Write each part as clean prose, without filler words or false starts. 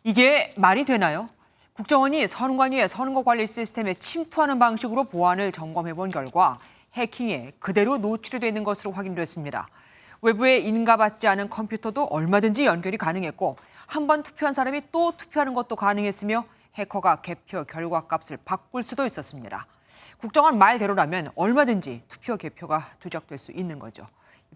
이게 말이 되나요? 국정원이 선관위의 선거 관리 시스템에 침투하는 방식으로 보안을 점검해 본 결과 해킹에 그대로 노출이 되는 것으로 확인됐습니다. 외부에 인가받지 않은 컴퓨터도 얼마든지 연결이 가능했고 한 번 투표한 사람이 또 투표하는 것도 가능했으며 해커가 개표 결과값을 바꿀 수도 있었습니다. 국정원 말대로라면 얼마든지 투표 개표가 조작될 수 있는 거죠.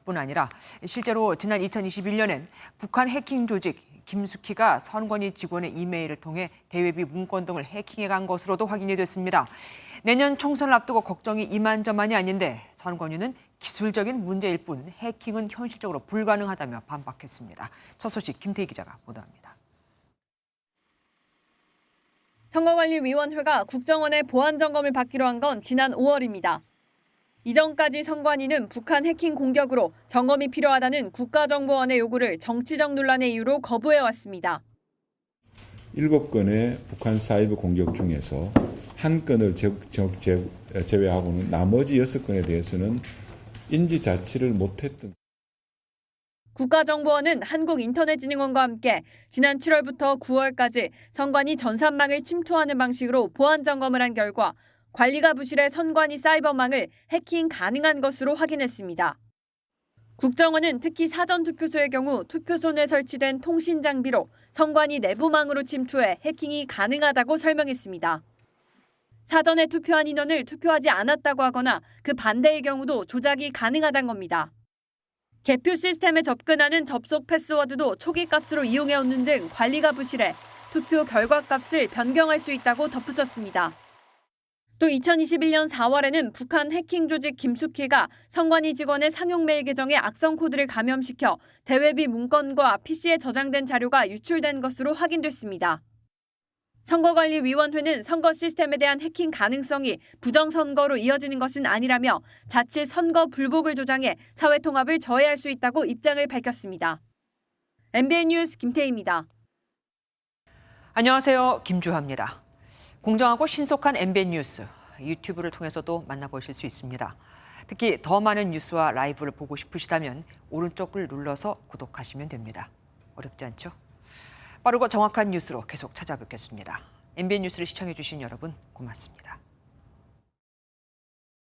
뿐 아니라 실제로 지난 2021년엔 북한 해킹 조직 김숙희가 선관위 직원의 이메일을 통해 대외비 문건 등을 해킹해 간 것으로도 확인이 됐습니다. 내년 총선을 앞두고 걱정이 이만저만이 아닌데 선관위는 기술적인 문제일 뿐 해킹은 현실적으로 불가능하다며 반박했습니다. 첫 소식 김태희 기자가 보도합니다. 선거관리위원회가 국정원의 보안 점검을 받기로 한 건 지난 5월입니다. 이전까지 선관위는 북한 해킹 공격으로 점검이 필요하다는 국가정보원의 요구를 정치적 논란의 이유로 거부해왔습니다. 7건의 북한 사이버 공격 중에서 1건을 제외하고는 나머지 6건에 대해서는 인지 자체를 못했던. 국가정보원은 한국인터넷진흥원과 함께 지난 7월부터 9월까지 선관위 전산망을 침투하는 방식으로 보안 점검을 한 결과 관리가 부실해 선관위 사이버망을 해킹 가능한 것으로 확인했습니다. 국정원은 특히 사전투표소의 경우 투표소 내 설치된 통신 장비로 선관위 내부망으로 침투해 해킹이 가능하다고 설명했습니다. 사전에 투표한 인원을 투표하지 않았다고 하거나 그 반대의 경우도 조작이 가능하다는 겁니다. 개표 시스템에 접근하는 접속 패스워드도 초기 값으로 이용해오는 등 관리가 부실해 투표 결과 값을 변경할 수 있다고 덧붙였습니다. 또 2021년 4월에는 북한 해킹 조직 김숙희가 선관위 직원의 상용 메일 계정에 악성 코드를 감염시켜 대외비 문건과 PC에 저장된 자료가 유출된 것으로 확인됐습니다. 선거관리위원회는 선거 시스템에 대한 해킹 가능성이 부정선거로 이어지는 것은 아니라며 자칫 선거 불복을 조장해 사회 통합을 저해할 수 있다고 입장을 밝혔습니다. MBN 뉴스 김태희입니다. 안녕하세요. 김주하입니다. 공정하고 신속한 MBN 뉴스, 유튜브를 통해서도 만나보실 수 있습니다. 특히 더 많은 뉴스와 라이브를 보고 싶으시다면 오른쪽을 눌러서 구독하시면 됩니다. 어렵지 않죠? 빠르고 정확한 뉴스로 계속 찾아뵙겠습니다. MBN 뉴스를 시청해주신 여러분 고맙습니다.